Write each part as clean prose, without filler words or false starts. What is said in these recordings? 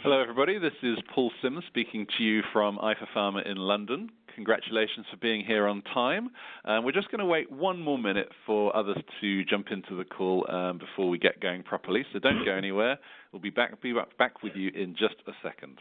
Hello, everybody. This is Paul Sims speaking to you from eyeforpharma in London. Congratulations for being here on time. We're just going to wait one more minute for others to jump into the call before we get going properly, so don't go anywhere. We'll be back with you in just a second.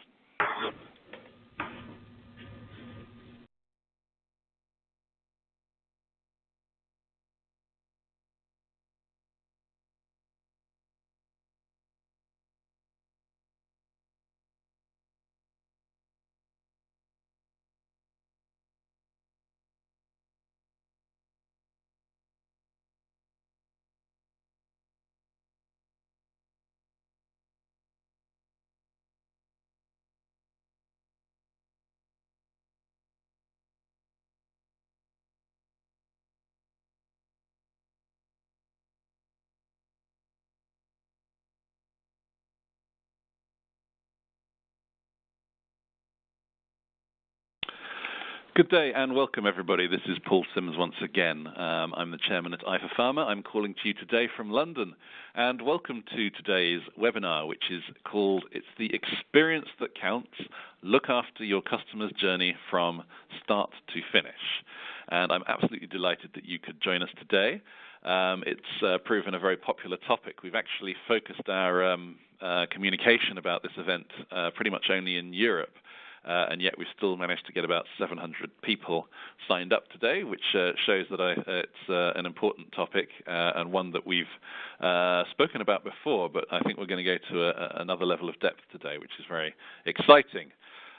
Good day and welcome, everybody. This is Paul Sims once again. I'm the chairman at eyeforpharma. I'm calling to you today from London. And welcome to today's webinar, which is called It's the Experience That Counts. Look after your customer's journey from start to finish. And I'm absolutely delighted that you could join us today. It's proven a very popular topic. We've actually focused our communication about this event pretty much only in Europe. And yet we've still managed to get about 700 people signed up today, which shows that it's an important topic and one that we've spoken about before, but I think we're going to go to another level of depth today, which is very exciting.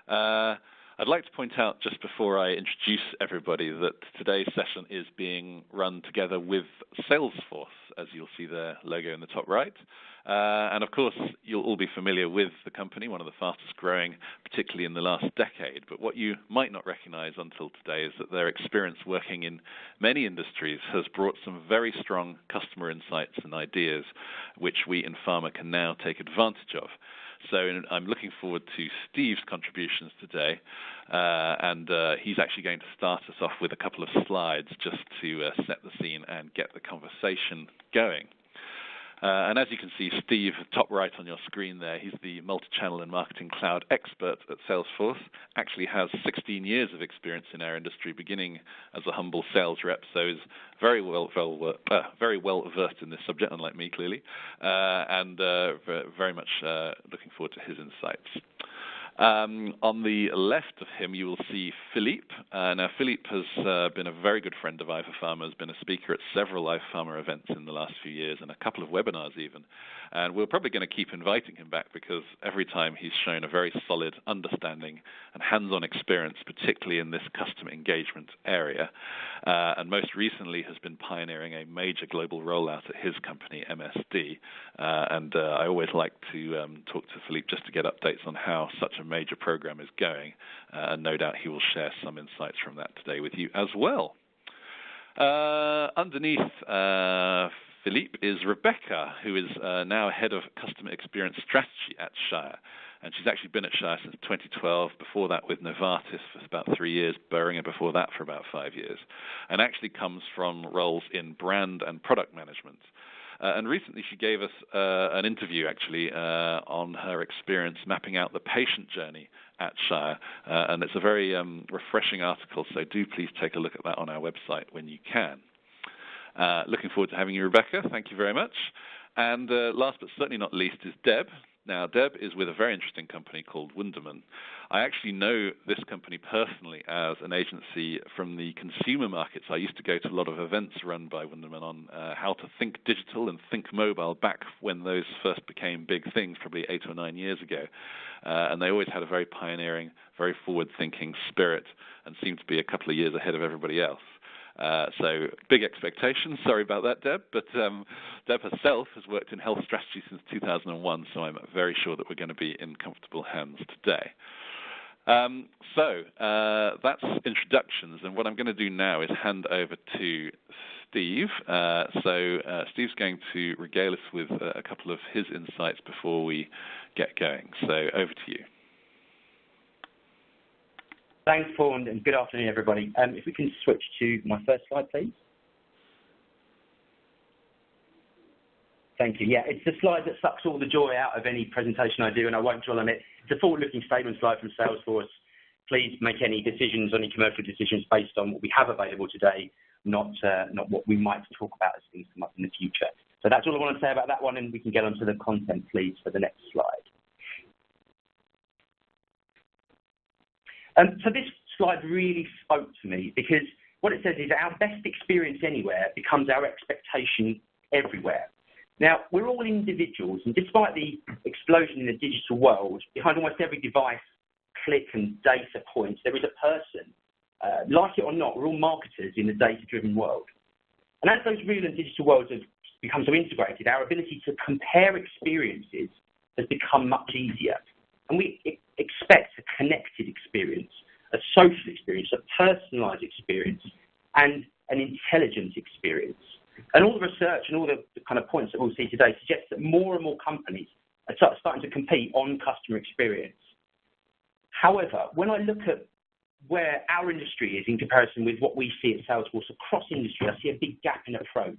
I'd like to point out just before I introduce everybody that today's session is being run together with Salesforce, as you'll see their logo in the top right. And of course, you'll all be familiar with the company, one of the fastest growing, particularly in the last decade. But what you might not recognize until today is that their experience working in many industries has brought some very strong customer insights and ideas, which we in pharma can now take advantage of. So I'm looking forward to Steve's contributions today, and he's actually going to start us off with a couple of slides just to set the scene and get the conversation going. And as you can see, Steve, top right on your screen there, he's the multi-channel and marketing cloud expert at Salesforce, actually has 16 years of experience in our industry, beginning as a humble sales rep, so is very well versed in this subject, unlike me, clearly, and very much looking forward to his insights. On the left of him, you will see Philippe. Now, Philippe has been a very good friend of eyeforpharma, has been a speaker at several eyeforpharma events in the last few years and a couple of webinars even. And we're probably going to keep inviting him back because every time he's shown a very solid understanding and hands-on experience, particularly in this customer engagement area. And most recently has been pioneering a major global rollout at his company, MSD. And I always like to talk to Philippe just to get updates on how such a major program is going, and no doubt he will share some insights from that today with you as well. Underneath Philippe is Rebecca, who is now head of customer experience strategy at Shire, and she's actually been at Shire since 2012, before that with Novartis for about 3 years, Boehringer before that for about 5 years, and actually comes from roles in brand and product management. And recently she gave us an interview, actually, on her experience mapping out the patient journey at Shire. And it's a very refreshing article, so do please take a look at that on our website when you can. Looking forward to having you, Rebecca. Thank you very much. And last but certainly not least is Deb. Now, Deb is with a very interesting company called Wunderman. I actually know this company personally as an agency from the consumer markets. I used to go to a lot of events run by Wunderman on how to think digital and think mobile back when those first became big things, probably 8 or 9 years ago. And they always had a very pioneering, very forward-thinking spirit and seemed to be a couple of years ahead of everybody else. So big expectations. Sorry about that, Deb. But Deb herself has worked in health strategy since 2001, so I'm very sure that we're going to be in comfortable hands today. So that's introductions, and what I'm going to do now is hand over to Steve. Steve's going to regale us with a couple of his insights before we get going. So over to you. Thanks, Paul, and good afternoon, everybody. If we can switch to my first slide, please. Thank you. Yeah, it's the slide that sucks all the joy out of any presentation I do, and I won't dwell on it. It's a forward-looking statement slide from Salesforce. Please make any decisions, any commercial decisions based on what we have available today, not what we might talk about as things come up in the future. So that's all I want to say about that one, and we can get on to the content, please, for the next slide. So this slide really spoke to me because what it says is our best experience anywhere becomes our expectation everywhere. Now, we're all individuals, and despite the explosion in the digital world, behind almost every device, click and data point, there is a person. Like it or not, we're all marketers in the data-driven world. And as those real and digital worlds have become so integrated, our ability to compare experiences has become much easier. And we expect a connected experience, a social experience, a personalised experience, and an intelligent experience. And all the research and all the kind of points that we'll see today suggests that more and more companies are starting to compete on customer experience. However, when I look at where our industry is in comparison with what we see at Salesforce across industry, I see a big gap in approach.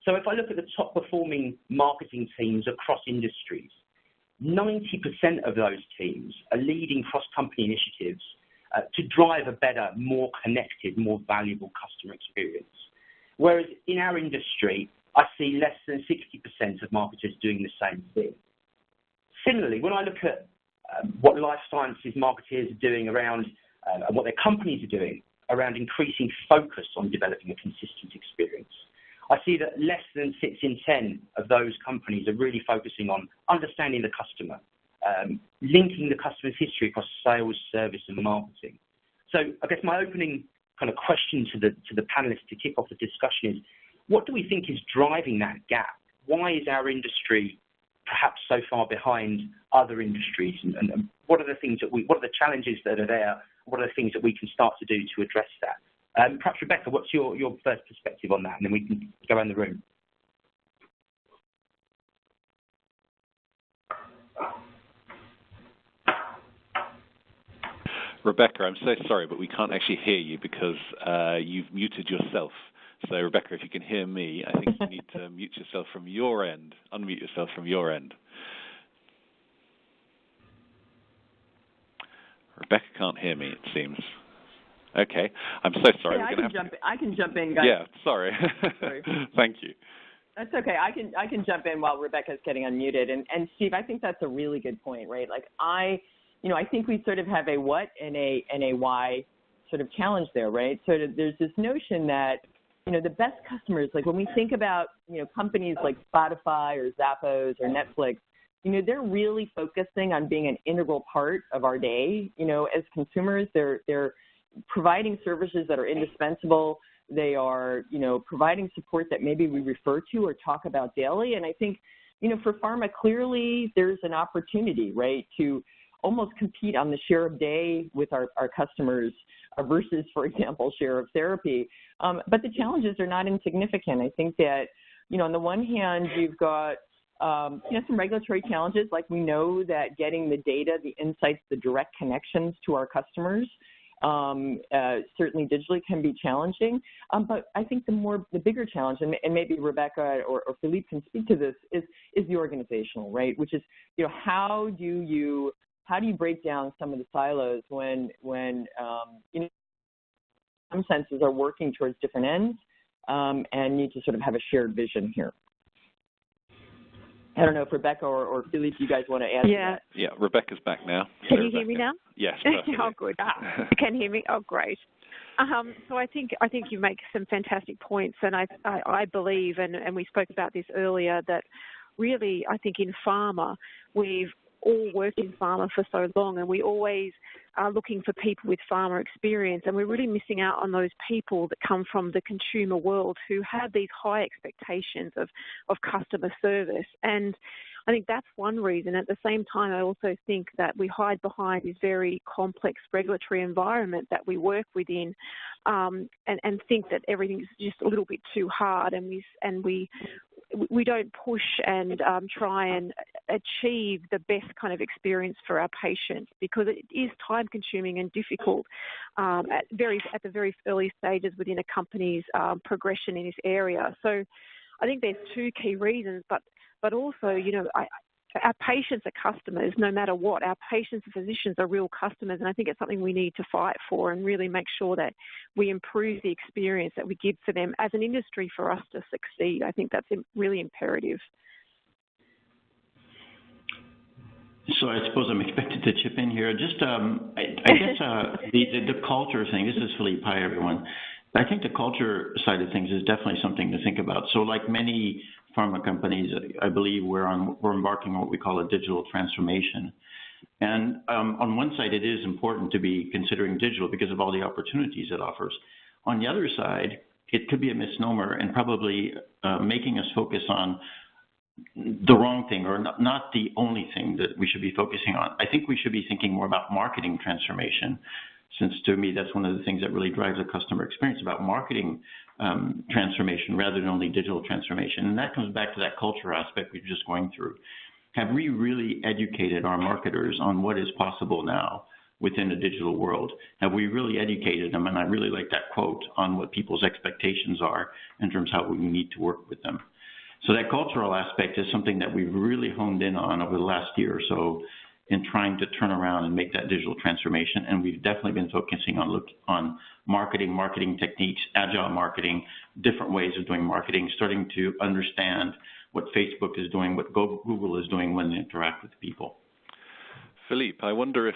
So if I look at the top performing marketing teams across industries, 90% of those teams are leading cross-company initiatives to drive a better, more connected, more valuable customer experience. Whereas in our industry, I see less than 60% of marketers doing the same thing. Similarly, when I look at what life sciences marketeers are doing around and what their companies are doing around increasing focus on developing a consistent experience, I see that less than 6 in 10 of those companies are really focusing on understanding the customer, linking the customer's history across sales, service, and marketing. So I guess my opening kind of question to the panelists to kick off the discussion is, what do we think is driving that gap? Why is our industry perhaps so far behind other industries? And what are the things that what are the challenges that are there? What are the things that we can start to do to address that? Perhaps, Rebecca, what's your first perspective on that? And then we can go around the room. Rebecca, I'm so sorry, but we can't actually hear you because you've muted yourself. So, Rebecca, if you can hear me, I think you need to mute yourself from your end, unmute yourself from your end. Rebecca can't hear me, it seems. Okay, I'm so sorry. Yeah, I can jump in, guys. Yeah, sorry. Sorry. Thank you. That's okay. I can jump in while Rebecca's getting unmuted. And Steve, I think that's a really good point, right? Like I think we sort of have a what and a why sort of challenge there, right? So there's this notion that, the best customers, like when we think about, companies like Spotify or Zappos or Netflix, they're really focusing on being an integral part of our day. As consumers, they're providing services that are indispensable. They are, providing support that maybe we refer to or talk about daily. And I think, for pharma, clearly there's an opportunity, right, to almost compete on the share of day with our customers versus, for example, share of therapy. But the challenges are not insignificant. I think that, on the one hand, you've got, some regulatory challenges, like we know that getting the data, the insights, the direct connections to our customers, certainly digitally can be challenging. But I think the bigger challenge, and maybe Rebecca or Philippe can speak to this, is the organizational, right? Which is, how do you break down some of the silos when some senses are working towards different ends and need to sort of have a shared vision here. I don't know if Rebecca or Philippe, you guys want to add to that? Yeah, Rebecca's back now. Can you hear me now? Yes. Oh, good. You can hear me? Oh, great. So I think you make some fantastic points, and I believe, and we spoke about this earlier, that really I think in pharma we've all worked in pharma for so long, and we always are looking for people with pharma experience, and we're really missing out on those people that come from the consumer world who have these high expectations of customer service. And I think that's one reason. At the same time, I also think that we hide behind this very complex regulatory environment that we work within, and think that everything's just a little bit too hard, and we don't push and try and achieve the best kind of experience for our patients, because it is time-consuming and difficult at the very early stages within a company's progression in this area. So I think there's two key reasons, but but also, our patients are customers no matter what. Our patients and physicians are real customers, and I think it's something we need to fight for and really make sure that we improve the experience that we give for them as an industry for us to succeed. I think that's really imperative. So I suppose I'm expected to chip in here. Just, I guess the culture thing, this is Philippe, hi everyone. I think the culture side of things is definitely something to think about. So like many pharma companies, I believe we're embarking on what we call a digital transformation. And on one side, it is important to be considering digital because of all the opportunities it offers. On the other side, it could be a misnomer and probably making us focus on the wrong thing or not the only thing that we should be focusing on. I think we should be thinking more about marketing transformation, since to me that's one of the things that really drives a customer experience, about marketing transformation rather than only digital transformation. And that comes back to that culture aspect we were just going through. Have we really educated our marketers on what is possible now within a digital world? Have we really educated them, and I really like that quote, on what people's expectations are in terms of how we need to work with them? So that cultural aspect is something that we've really honed in on over the last year or so in trying to turn around and make that digital transformation. And we've definitely been focusing on marketing techniques, agile marketing, different ways of doing marketing, starting to understand what Facebook is doing, what Google is doing when they interact with people. Philippe, I wonder if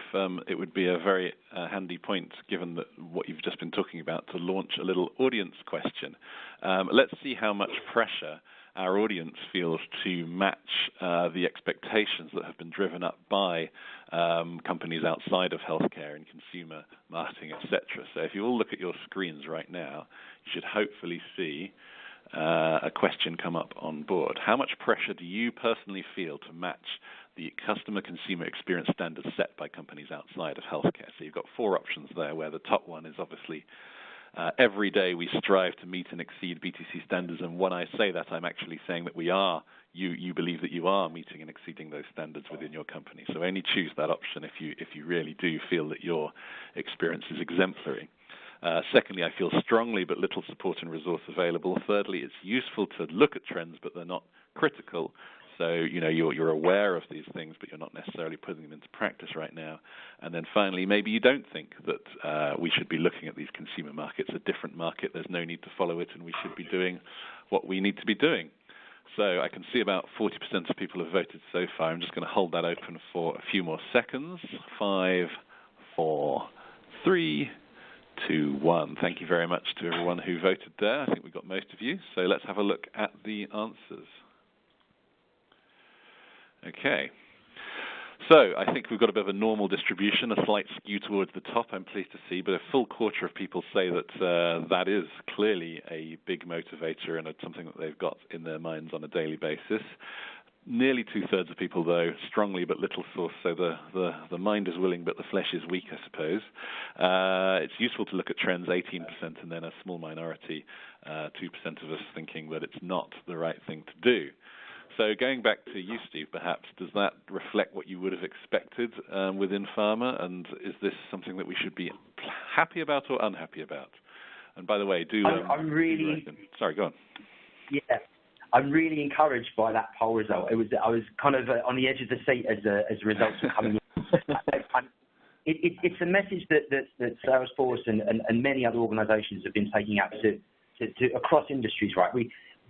it would be a very handy point, given that what you've just been talking about, to launch a little audience question. Let's see how much pressure our audience feels to match the expectations that have been driven up by companies outside of healthcare and consumer marketing, etc. So if you all look at your screens right now, you should hopefully see a question come up on board. How much pressure do you personally feel to match the customer consumer experience standards set by companies outside of healthcare? So you've got four options there, where the top one is obviously every day we strive to meet and exceed BTC standards, and when I say that, I'm actually saying that you believe that you are meeting and exceeding those standards within your company. So only choose that option if you really do feel that your experience is exemplary. Secondly, I feel strongly but little support and resource available. Thirdly, it's useful to look at trends, but they're not critical. So, you're aware of these things, but you're not necessarily putting them into practice right now. And then finally, maybe you don't think that we should be looking at these consumer markets, a different market. There's no need to follow it, and we should be doing what we need to be doing. So I can see about 40% of people have voted so far. I'm just going to hold that open for a few more seconds. 5, 4, 3, 2, 1. Thank you very much to everyone who voted there. I think we got most of you. So let's have a look at the answers. Okay. So I think we've got a bit of a normal distribution, a slight skew towards the top, I'm pleased to see, but a full quarter of people say that that is clearly a big motivator and it's something that they've got in their minds on a daily basis. Nearly two-thirds of people, though, strongly but little source, so the mind is willing but the flesh is weak, I suppose. It's useful to look at trends, 18%, and then a small minority, 2% of us thinking that it's not the right thing to do. So going back to you, Steve, perhaps, does that reflect what you would have expected within pharma? And is this something that we should be happy about or unhappy about? And by the way, I'm really... Sorry, go on. Yeah, I'm really encouraged by that poll result. I was kind of on the edge of the seat as the results were coming in. It's a message that Salesforce and many other organisations have been taking out to across industries, right?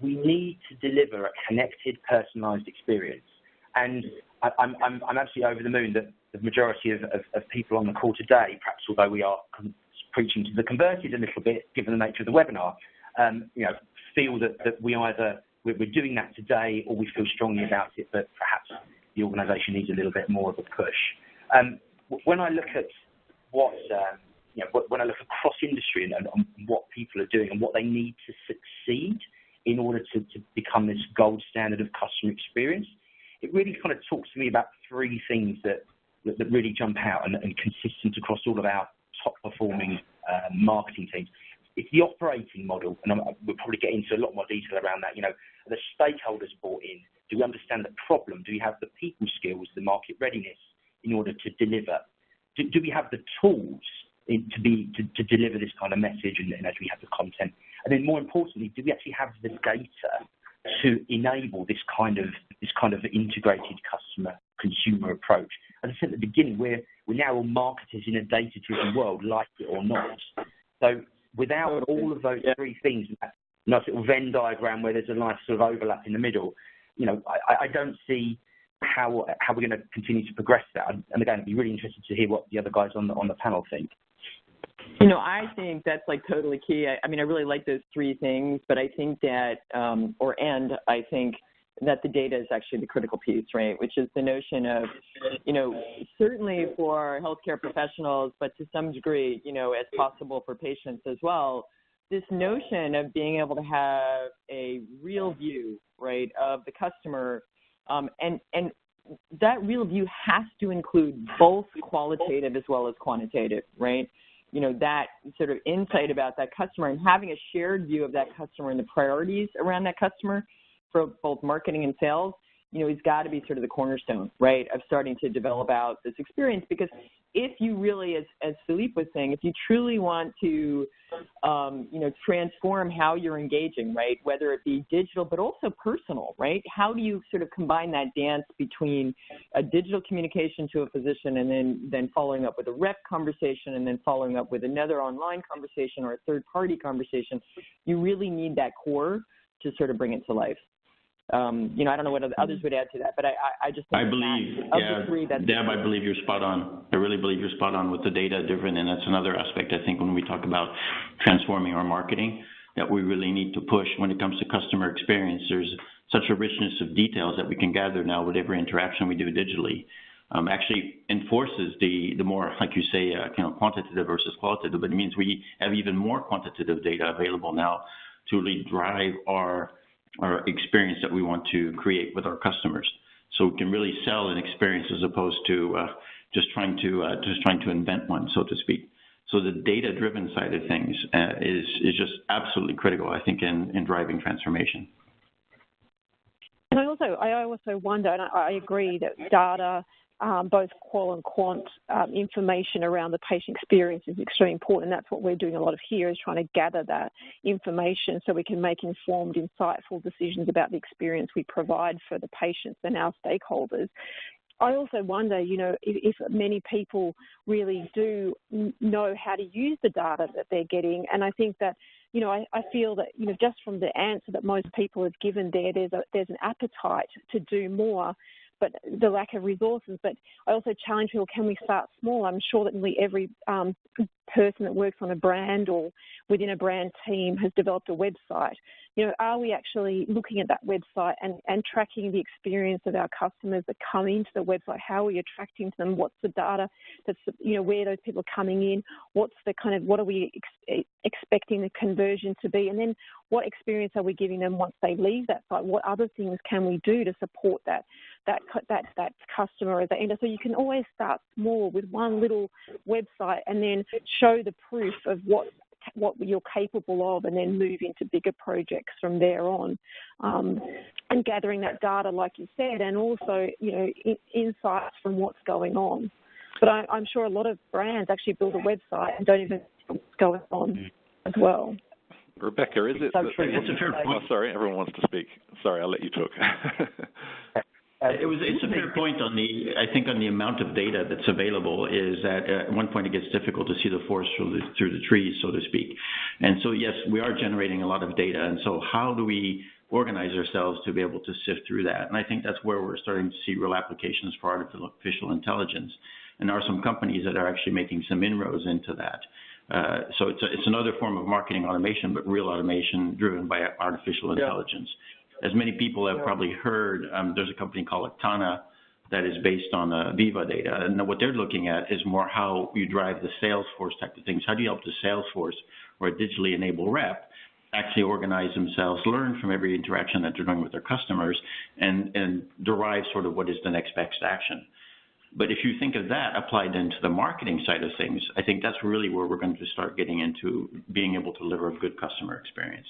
We need to deliver a connected, personalised experience. And I'm absolutely over the moon that the majority of people on the call today, perhaps although we are preaching to the converted a little bit, given the nature of the webinar, feel that we're doing that today, or we feel strongly about it, but perhaps the organisation needs a little bit more of a push. When I look at when I look across industry and what people are doing and what they need to succeed in order to become this gold standard of customer experience, it really kind of talks to me about three things that really jump out and consistent across all of our top-performing marketing teams. It's the operating model, and we'll probably get into a lot more detail around that. Are the stakeholders bought in? Do we understand the problem? Do we have the people skills, the market readiness in order to deliver? Do we have the tools to deliver this kind of message, and as we have the content? And then more importantly, do we actually have the data to enable this kind of this kind of integrated customer-consumer approach. As I said at the beginning, we're now all marketers in a data-driven world, like it or not. So without all of those three things, that nice little Venn diagram where there's a nice sort of overlap in the middle, I don't see how we're going to continue to progress that. And again, I'd be really interested to hear what the other guys on the panel think. I think that's like totally key. I really like those three things, but I think that, I think that the data is actually the critical piece, right? Which is the notion of, certainly for healthcare professionals, but to some degree, as possible for patients as well, this notion of being able to have a real view, right, of the customer, and that real view has to include both qualitative as well as quantitative, right? That sort of insight about that customer and having a shared view of that customer and the priorities around that customer for both marketing and sales, has got to be sort of the cornerstone, right, of starting to develop out this experience. Because if you really, as Philippe was saying, if you truly want to, transform how you're engaging, right, whether it be digital but also personal, right, how do you sort of combine that dance between a digital communication to a physician and then following up with a rep conversation and then following up with another online conversation or a third-party conversation? You really need that core to sort of bring it to life. I don't know what others would add to that, but I just think Deb, I believe you're spot on. I really believe you're spot on with the data-driven, and that's another aspect, I think, when we talk about transforming our marketing, that we really need to push when it comes to customer experience. There's such a richness of details that we can gather now with every interaction we do digitally. Actually enforces the more, like you say, quantitative versus qualitative, but it means we have even more quantitative data available now to really drive our experience that we want to create with our customers. So we can really sell an experience as opposed to just trying to invent one, so to speak. So the data-driven side of things is just absolutely critical, I think, in driving transformation. And I also wonder, and I agree that data, both qual and quant information around the patient experience is extremely important. That's what we're doing a lot of here, is trying to gather that information so we can make informed, insightful decisions about the experience we provide for the patients and our stakeholders. I also wonder, if many people really do know how to use the data that they're getting. And I think that, I feel that, just from the answer that most people have given there's an appetite to do more, but the lack of resources. But I also challenge people, can we start small? I'm sure that nearly every person that works on a brand or within a brand team has developed a website. Are we actually looking at that website and tracking the experience of our customers that come into the website? How are we attracting to them? What's the data that's, where those people are coming in? What are we expecting the conversion to be? And then what experience are we giving them once they leave that site? What other things can we do to support that customer as they enter? So you can always start small with one little website and then show the proof of what you're capable of, and then move into bigger projects from there on, and gathering that data, like you said, and also insights from what's going on. But I'm sure a lot of brands actually build a website and don't even know what's going on as well. Rebecca, is it? It's a fair point. Oh, sorry, everyone wants to speak. Sorry, I'll let you talk. It's a fair point on the amount of data that's available. Is that at one point it gets difficult to see the forest through the trees, so to speak. And so yes, we are generating a lot of data. And so how do we organize ourselves to be able to sift through that? And I think that's where we're starting to see real applications for artificial intelligence. And there are some companies that are actually making some inroads into that. So it's another form of marketing automation, but real automation driven by artificial intelligence. As many people have probably heard, there's a company called Actana that is based on Viva data. And what they're looking at is more how you drive the sales force type of things. How do you help the sales force or a digitally enabled rep actually organize themselves, learn from every interaction that they're doing with their customers, and derive sort of what is the next best action. But if you think of that applied then to the marketing side of things, I think that's really where we're going to start getting into being able to deliver a good customer experience.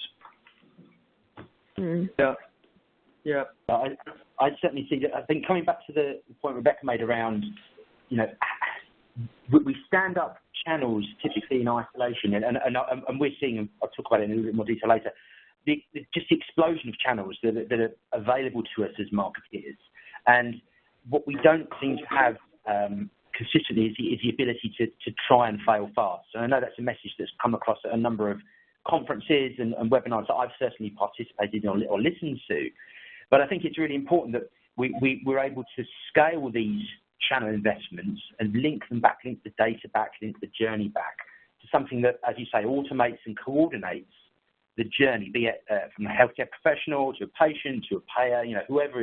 Yeah. I certainly see that. I think coming back to the point Rebecca made around, we stand up channels typically in isolation, and we're seeing, and I'll talk about it in a little bit more detail later, just the explosion of channels that are available to us as marketeers. And what we don't seem to have consistently is the ability to try and fail fast. And I know that's a message that's come across at a number of conferences and webinars that I've certainly participated in or listened to. But I think it's really important that we're able to scale these channel investments and link the data back, link the journey back to something that, as you say, automates and coordinates the journey, be it from a healthcare professional to a patient to a payer, whoever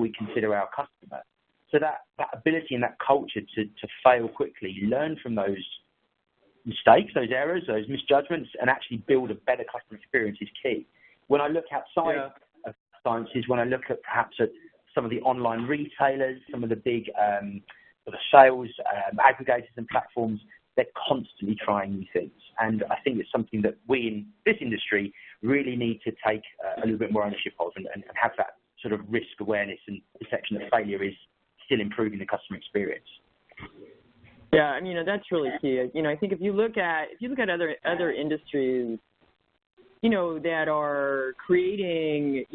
we consider our customer. So that ability and that culture to fail quickly, learn from those mistakes, those errors, those misjudgments, and actually build a better customer experience is key. When I look outside of sciences, when I look at perhaps at some of the online retailers, some of the big sort of sales aggregators and platforms, they're constantly trying new things. And I think it's something that we in this industry really need to take a little bit more ownership of and have that sort of risk awareness and perception that failure is still improving the customer experience. Yeah, I mean, that's really key. I think if you look at other industries, that are creating,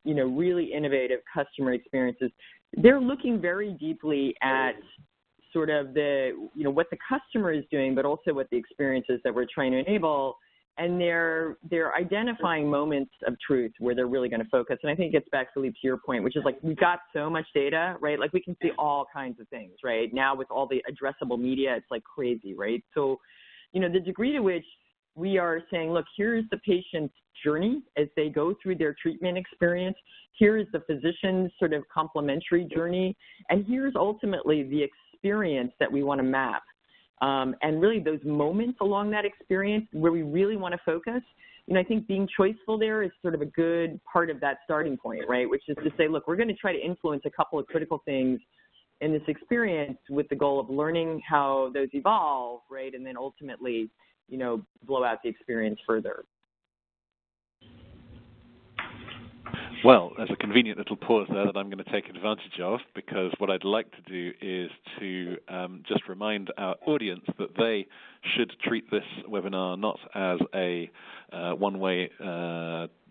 really innovative customer experiences, they're looking very deeply at sort of what the customer is doing, but also what the experiences that we're trying to enable. And they're identifying moments of truth where they're really going to focus. And I think it gets back, Philippe, to your point, which is like we've got so much data, right? Like we can see all kinds of things, right? Now with all the addressable media, it's like crazy, right? So, the degree to which we are saying, look, here's the patient's journey as they go through their treatment experience. Here is the physician's sort of complementary journey. And here's ultimately the experience that we want to map. And really those moments along that experience where we really want to focus, I think being choiceful there is sort of a good part of that starting point, right? Which is to say, look, we're going to try to influence a couple of critical things in this experience with the goal of learning how those evolve, right? And then ultimately, blow out the experience further. Well, there's a convenient little pause there that I'm going to take advantage of, because what I'd like to do is to just remind our audience that they should treat this webinar not as a one-way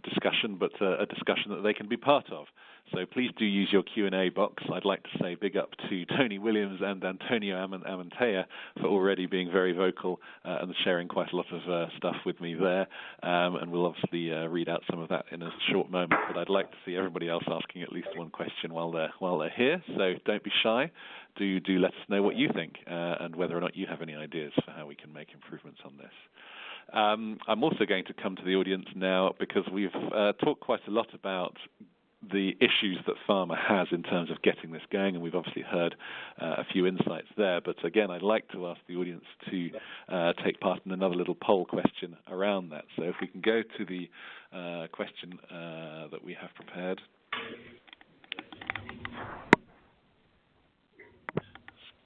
discussion, but a discussion that they can be part of. So please do use your Q&A box. I'd like to say big up to Tony Williams and Antonio Amantea for already being very vocal and sharing quite a lot of stuff with me there. And we'll obviously read out some of that in a short moment. But I'd like to see everybody else asking at least one question while they're here. So don't be shy. Do let us know what you think and whether or not you have any ideas for how we can make improvements on this. I'm also going to come to the audience now because we've talked quite a lot about the issues that pharma has in terms of getting this going, and we've obviously heard a few insights there. But again, I'd like to ask the audience to take part in another little poll question around that. So if we can go to the question that we have prepared.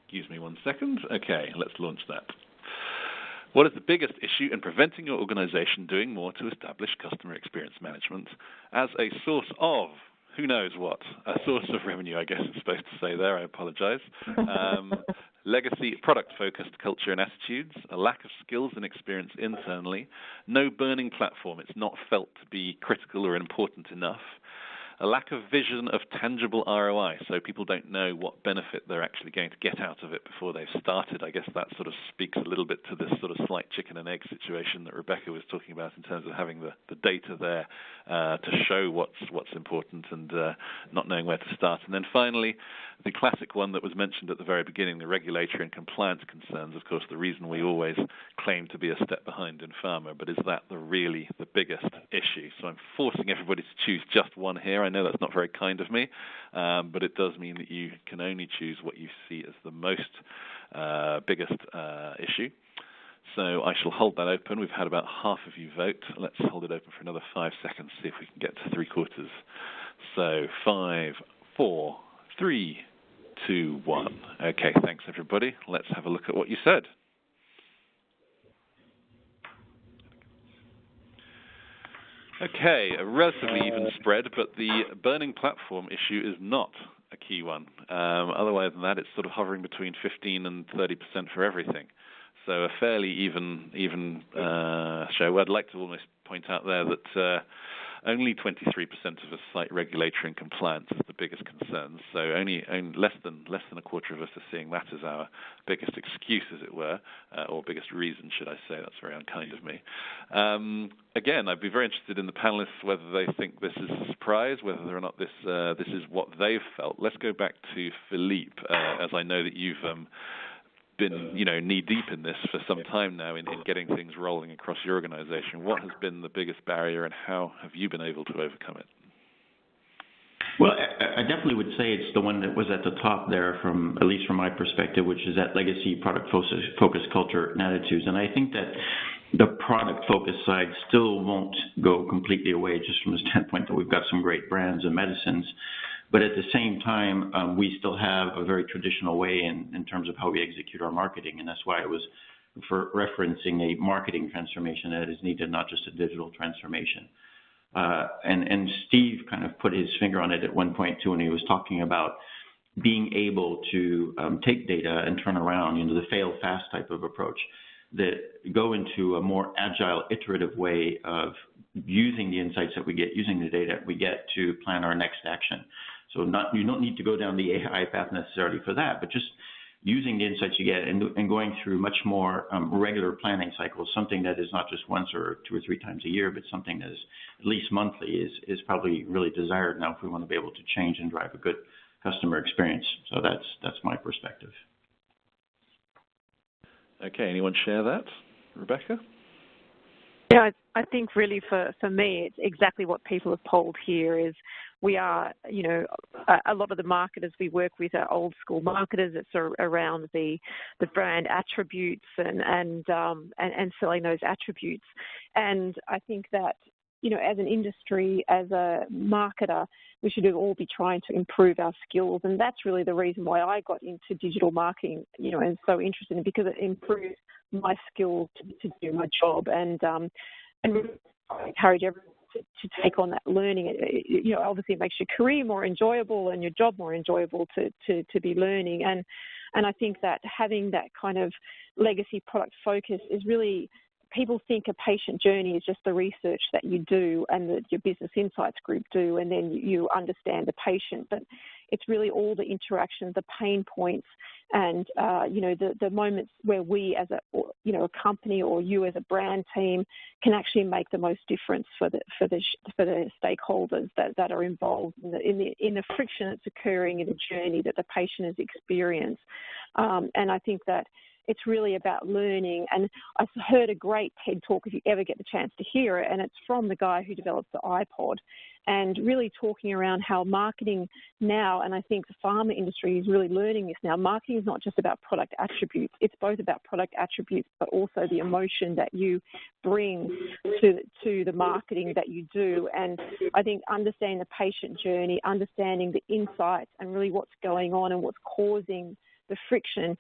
Excuse me one second. Okay, let's launch that. What is the biggest issue in preventing your organization doing more to establish customer experience management as a source of, who knows what, a source of revenue, I guess it's supposed to say there, I apologize. Legacy, product-focused culture and attitudes, a lack of skills and experience internally, no burning platform, it's not felt to be critical or important enough, a lack of vision of tangible ROI, so people don't know what benefit they're actually going to get out of it before they've started. I guess that sort of speaks a little bit to this sort of slight chicken and egg situation that Rebecca was talking about in terms of having the data there to show what's important and not knowing where to start. And then finally, the classic one that was mentioned at the very beginning, the regulatory and compliance concerns, of course, the reason we always claim to be a step behind in pharma, but is that really the biggest issue? So I'm forcing everybody to choose just one here. I know that's not very kind of me, but it does mean that you can only choose what you see as the most biggest issue. So I shall hold that open. We've had about half of you vote. Let's hold it open for another 5 seconds, see if we can get to 3/4. So 5, 4, 3, 2, 1. Okay, thanks everybody. Let's have a look at what you said. Okay, a relatively even spread, but the burning platform issue is not a key one. Otherwise than that, it's sort of hovering between 15 and 30% for everything. So a fairly even show. I'd like to almost point out there that only 23% of us cite regulatory and compliance as the biggest concerns. So only less than a quarter of us are seeing that as our biggest excuse, as it were, or biggest reason, should I say. That's very unkind of me. Again, I'd be very interested in the panelists whether they think this is a surprise, whether or not this is what they've felt. Let's go back to Philippe, as I know that you've been, knee-deep in this for some time now in getting things rolling across your organization. What has been the biggest barrier, and how have you been able to overcome it? Well, I definitely would say it's the one that was at the top there, at least from my perspective, which is that legacy product-focused culture and attitudes. And I think that the product-focused side still won't go completely away, just from the standpoint that we've got some great brands and medicines. But at the same time, we still have a very traditional way in terms of how we execute our marketing, and that's why I was referencing a marketing transformation that is needed, not just a digital transformation. And Steve kind of put his finger on it at one point too, when he was talking about being able to take data and turn around, the fail fast type of approach, that go into a more agile, iterative way of using the insights that we get, using the data we get to plan our next action. So you don't need to go down the AI path necessarily for that, but just using the insights you get and going through much more regular planning cycles, something that is not just once or 2 or 3 times a year, but something that is at least monthly is probably really desired now if we want to be able to change and drive a good customer experience. So that's my perspective. Okay, anyone share that? Rebecca? Yeah, I think really for me, it's exactly what people have polled here is we are, a lot of the marketers we work with are old school marketers. It's around the brand attributes and selling those attributes. And I think that, as an industry, as a marketer, we should all be trying to improve our skills. And that's really the reason why I got into digital marketing, and so interested in it, because it improves my skills to do my job. And I encourage everyone to take on that learning. Obviously it makes your career more enjoyable and your job more enjoyable to be learning. And I think that having that kind of legacy product focus is really, people think a patient journey is just the research that you do and that your business insights group do, and then you understand the patient. But it's really all the interactions, the pain points, and the moments where we as a company or you as a brand team can actually make the most difference for the stakeholders that are involved in the friction that's occurring in the journey that the patient has experienced. And I think that it's really about learning. And I heard a great TED talk, if you ever get the chance to hear it, and it's from the guy who developed the iPod, and really talking around how marketing now, and I think the pharma industry is really learning this now, marketing is not just about product attributes. It's both about product attributes, but also the emotion that you bring to the marketing that you do. And I think understanding the patient journey, understanding the insights and really what's going on and what's causing the friction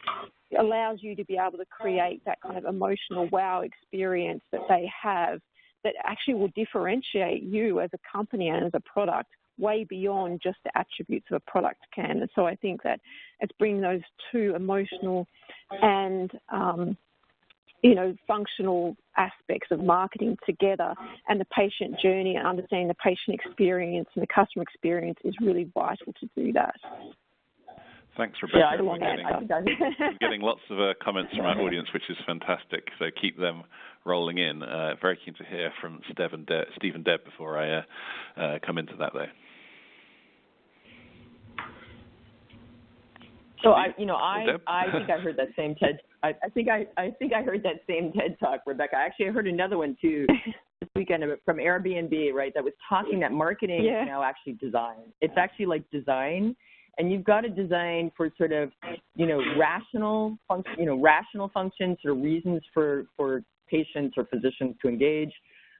allows you to be able to create that kind of emotional wow experience that they have that actually will differentiate you as a company and as a product way beyond just the attributes of a product can. And so I think that it's bringing those two emotional and functional aspects of marketing together, and the patient journey and understanding the patient experience and the customer experience is really vital to do that. Thanks, Rebecca. Yeah, we're getting lots of comments from our audience, which is fantastic. So keep them rolling in. Very keen to hear from Steve and Deb before I come into that, though. So I think I heard that same TED. I think I heard that same TED talk, Rebecca. Actually, I heard another one too this weekend from Airbnb, right? That was talking that marketing is now actually design. It's actually like design. And you've got to design for sort of, rational functions or reasons for patients or physicians to engage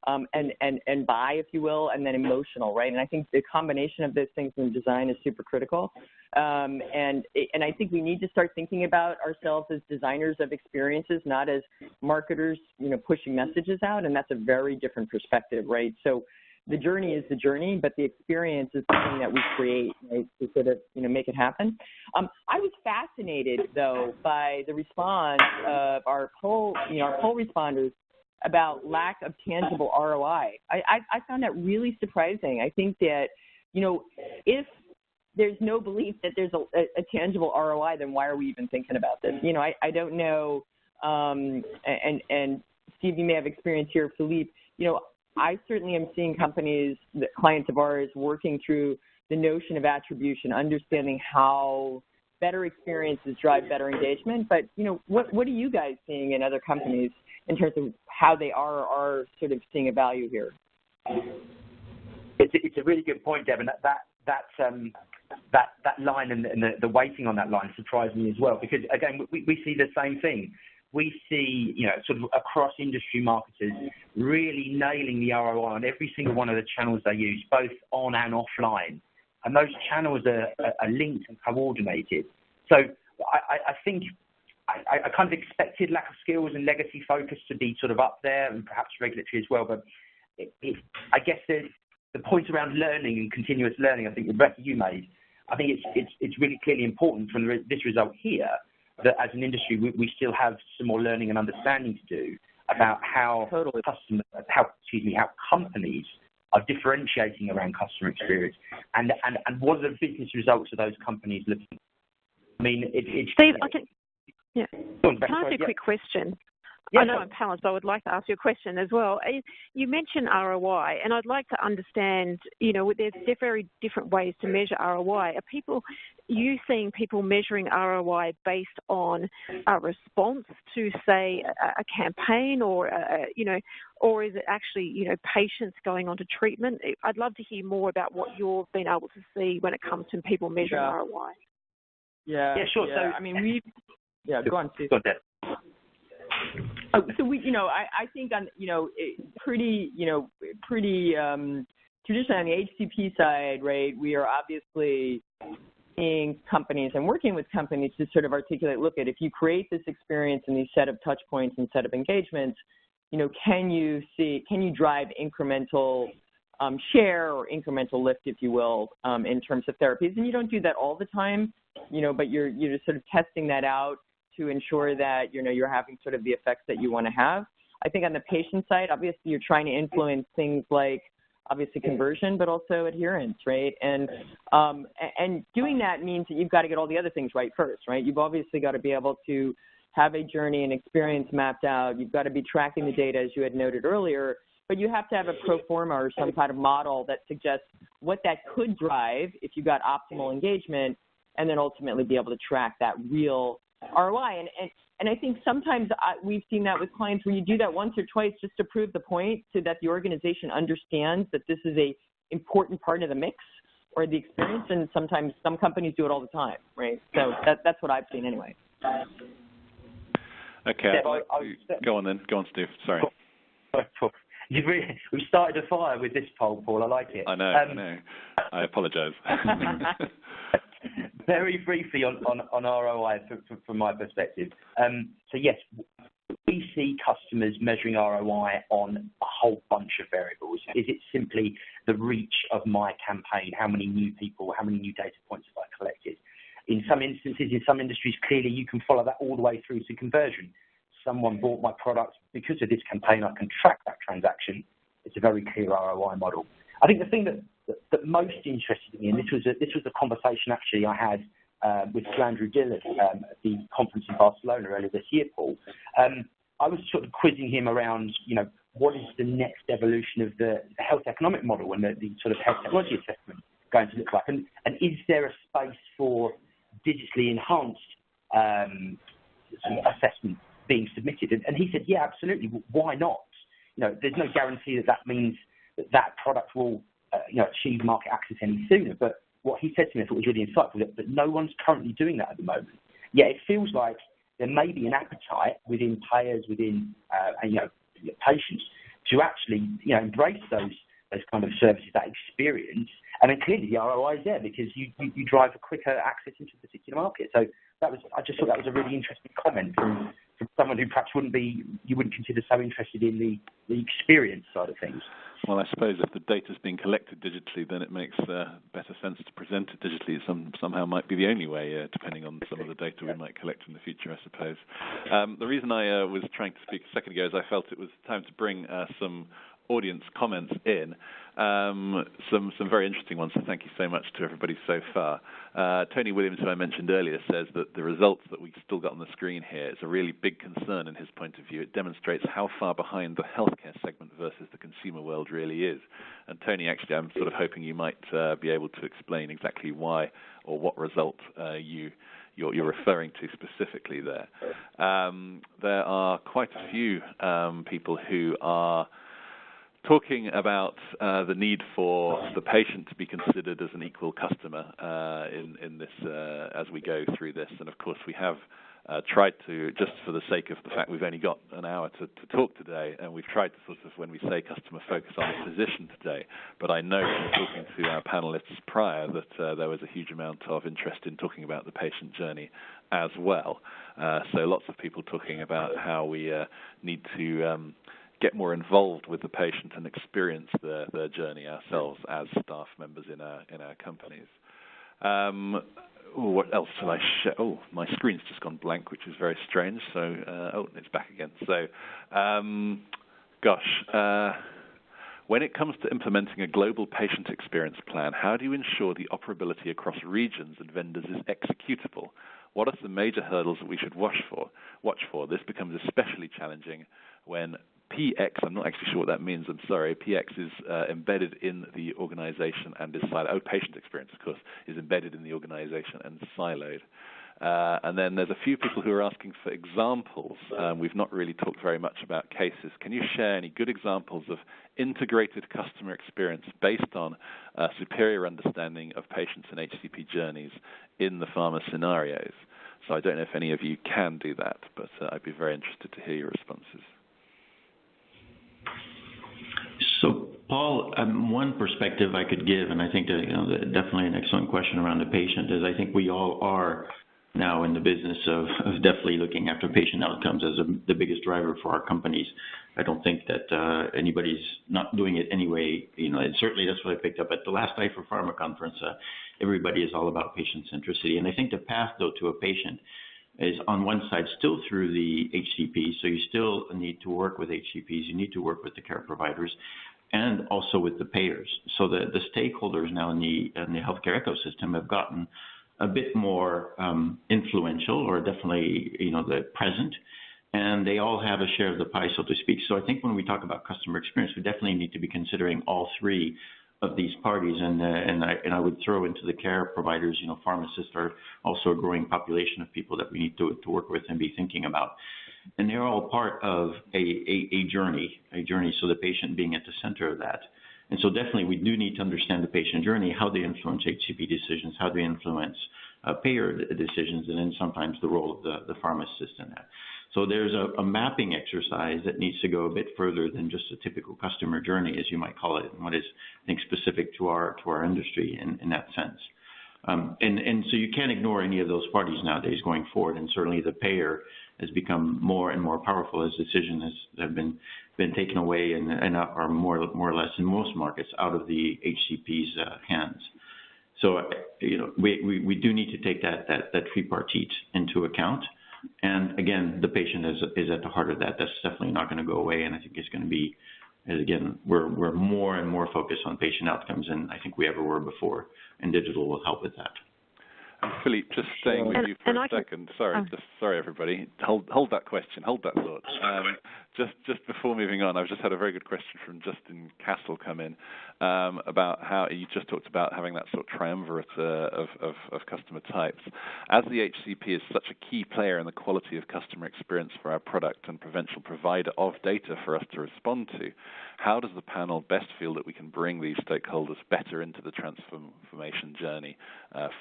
and buy, if you will, and then emotional, right? And I think the combination of those things in design is super critical. And I think we need to start thinking about ourselves as designers of experiences, not as marketers, pushing messages out. And that's a very different perspective, right? So the journey is the journey, but the experience is something that we create, right, to sort of, make it happen. I was fascinated, though, by the response of our poll responders about lack of tangible ROI. I found that really surprising. I think that, if there's no belief that there's a tangible ROI, then why are we even thinking about this? I don't know, and Steve, you may have experience here, Philippe, I certainly am seeing companies, clients of ours, working through the notion of attribution, understanding how better experiences drive better engagement. But, what are you guys seeing in other companies in terms of how they are sort of seeing a value here? It's a really good point, Deb, and that line and the weighting on that line surprised me as well, because again we see the same thing. We see sort of across industry marketers really nailing the ROI on every single one of the channels they use, both on and offline, and those channels are linked and coordinated. So I think I kind of expected lack of skills and legacy focus to be sort of up there, and perhaps regulatory as well, but I guess the point around learning and continuous learning, I think, Rebecca, you made, I think it's really clearly important from this result here that as an industry we still have some more learning and understanding to do about how how companies are differentiating around customer experience and what are the business results of those companies looking. I mean, Steve, can I ask you a quick question? Yeah, I know I'm balanced, but I would like to ask you a question as well. You mentioned ROI, and I'd like to understand, there's very different ways to measure ROI. Are you seeing people measuring ROI based on a response to, say, a campaign or is it actually, patients going on to treatment? I'd love to hear more about what you've been able to see when it comes to people measuring ROI. Yeah, sure. Yeah. So, I mean, go on, Steve. Go ahead. So I think on, pretty traditionally on the HCP side, right, we are obviously seeing companies and working with companies to sort of articulate, look, if you create this experience and these set of touch points and set of engagements, can you drive incremental share or incremental lift, if you will, in terms of therapies? And you don't do that all the time, but you're just sort of testing that out to ensure that, you're having sort of the effects that you want to have. I think on the patient side, obviously you're trying to influence things like obviously conversion, but also adherence, right? And doing that means that you've got to get all the other things right first, right? You've obviously got to be able to have a journey and experience mapped out. You've got to be tracking the data, as you had noted earlier, but you have to have a pro forma or some kind of model that suggests what that could drive if you got optimal engagement, and then ultimately be able to track that real ROI. And I think sometimes we've seen that with clients where you do that once or twice just to prove the point so that the organization understands that this is a important part of the mix or the experience, and sometimes some companies do it all the time, right? So that's what I've seen anyway. Okay. Go on, Steve. Sorry. We've started a fire with this poll, Paul. I like it. I know. I apologise. Very briefly on ROI from my perspective. So yes, we see customers measuring ROI on a whole bunch of variables. Is it simply the reach of my campaign? How many new people, how many new data points have I collected? In some instances, in some industries, clearly you can follow that all the way through to conversion. Someone bought my product because of this campaign. I can track that transaction. It's a very clear ROI model. I think the thing that most interested me, and this was a conversation actually I had with Sir Andrew Dillard at the conference in Barcelona earlier this year, Paul. I was sort of quizzing him around, what is the next evolution of the health economic model and the sort of health technology assessment going to look like, and is there a space for digitally enhanced assessment being submitted? And he said, yeah, absolutely. Why not? There's no guarantee that means that product will achieve market access any sooner. But what he said to me, I thought was really insightful, that no one's currently doing that at the moment. Yeah, it feels like there may be an appetite within payers, within patients, to actually embrace those kind of services, that experience, And then clearly the ROI is there because you drive a quicker access into a particular market. So I just thought that was a really interesting comment from someone who perhaps you wouldn't consider so interested in the experience side of things. Well, I suppose if the data's being collected digitally, then it makes better sense to present it digitally. Somehow might be the only way, depending on some of the data we might collect in the future, I suppose. The reason I was trying to speak a second ago is I felt it was time to bring some audience comments in, some very interesting ones, so thank you so much to everybody so far. Tony Williams, who I mentioned earlier, says that the results that we've still got on the screen here is a really big concern in his point of view. It demonstrates how far behind the healthcare segment versus the consumer world really is. And Tony, actually, I'm sort of hoping you might be able to explain exactly why or what result you're referring to specifically there. There are quite a few people who are talking about the need for the patient to be considered as an equal customer in this as we go through this. And of course, we have tried to, just for the sake of the fact we've only got an hour to talk today, and we've tried to sort of, when we say customer focus, on the physician today. But I know from talking to our panelists prior that there was a huge amount of interest in talking about the patient journey as well. So lots of people talking about how we need to get more involved with the patient and experience their journey ourselves as staff members in our companies. What else shall I share? Oh, my screen's just gone blank, which is very strange. So, it's back again. So, when it comes to implementing a global patient experience plan, how do you ensure the operability across regions and vendors is executable? What are some major hurdles that we should watch for? This becomes especially challenging when PX, I'm not actually sure what that means, I'm sorry, PX is embedded in the organization and is siloed. Patient experience, of course, is embedded in the organization and siloed. And then there's a few people who are asking for examples. We've not really talked very much about cases. Can you share any good examples of integrated customer experience based on superior understanding of patients and HCP journeys in the pharma scenarios? So I don't know if any of you can do that, but I'd be very interested to hear your responses. So, Paul, one perspective I could give, and I think that, definitely an excellent question around the patient, is I think we all are now in the business of definitely looking after patient outcomes as the biggest driver for our companies. I don't think that anybody's not doing it anyway. And certainly that's what I picked up at the last eyeforpharma conference. Everybody is all about patient-centricity. And I think the path, though, to a patient is on one side still through the HCP. So you still need to work with HCPs. You need to work with the care providers and also with the payers. So the stakeholders now in the healthcare ecosystem have gotten a bit more influential, or definitely, the present, and they all have a share of the pie, so to speak. So I think when we talk about customer experience, we definitely need to be considering all three of these parties, and I would throw into the care providers. Pharmacists are also a growing population of people that we need to work with and be thinking about, and they're all part of a journey. So the patient being at the center of that. And so definitely we do need to understand the patient journey, how they influence HCP decisions, how they influence payer decisions, and then sometimes the role of the pharmacist in that. So there's a mapping exercise that needs to go a bit further than just a typical customer journey, as you might call it, and what is, I think, specific to our industry in that sense. And so you can't ignore any of those parties nowadays going forward, and certainly the payer has become more and more powerful as decisions have been taken away and are more or less in most markets out of the HCP's hands. So we do need to take that tripartite into account. And again, the patient is at the heart of that. That's definitely not going to go away, and I think it's going to be, again, we're more and more focused on patient outcomes than I think we ever were before, and digital will help with that. Philippe, just staying with you for a second. Sorry, everybody. Hold that question. Hold that thought. Just before moving on, I've just had a very good question from Justin Castle come in about how you just talked about having that sort of triumvirate of customer types. As the HCP is such a key player in the quality of customer experience for our product and provincial provider of data for us to respond to, how does the panel best feel that we can bring these stakeholders better into the transformation journey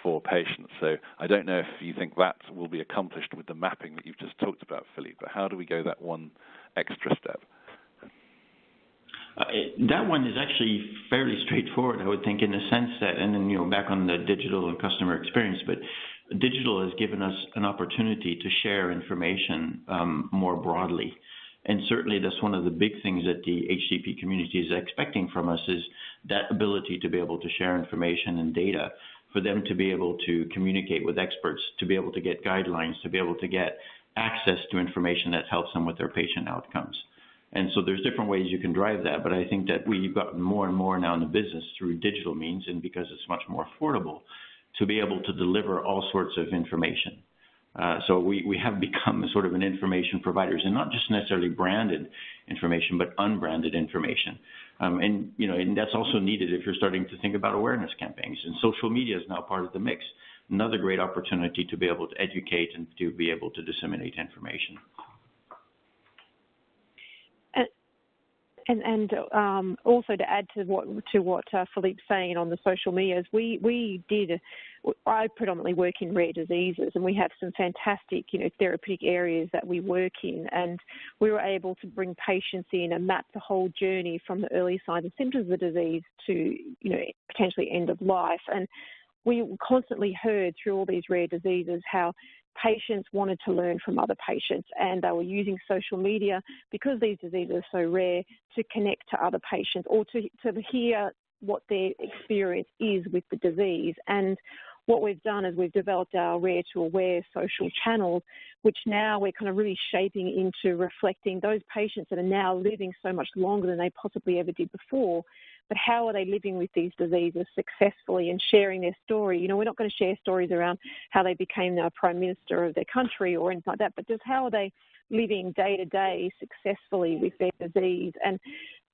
for patients? So I don't know if you think that will be accomplished with the mapping that you've just talked about, Philippe, but how do we go that one extra step? That one is actually fairly straightforward, I would think, in the sense that, and then, back on the digital and customer experience, but digital has given us an opportunity to share information more broadly. And certainly that's one of the big things that the HCP community is expecting from us, is that ability to be able to share information and data, for them to be able to communicate with experts, to be able to get guidelines, to be able to get access to information that helps them with their patient outcomes. And so there's different ways you can drive that, but I think that we've gotten more and more now in the business through digital means, and because it's much more affordable, to be able to deliver all sorts of information. So we have become sort of an information providers, and not just necessarily branded information, but unbranded information. And that's also needed if you're starting to think about awareness campaigns. And social media is now part of the mix. Another great opportunity to be able to educate and to be able to disseminate information. And also to add to what Philippe's saying on the social medias, I predominantly work in rare diseases, and we have some fantastic, therapeutic areas that we work in, and we were able to bring patients in and map the whole journey from the early signs and symptoms of the disease to, potentially end of life. And we constantly heard through all these rare diseases how patients wanted to learn from other patients, and they were using social media, because these diseases are so rare, to connect to other patients or to hear what their experience is with the disease. And what we've done is we've developed our Rare to Aware social channels, which now we're kind of really shaping into reflecting those patients that are now living so much longer than they possibly ever did before. But how are they living with these diseases successfully and sharing their story? We're not going to share stories around how they became the prime minister of their country or anything like that, but just how are they living day to day successfully with their disease.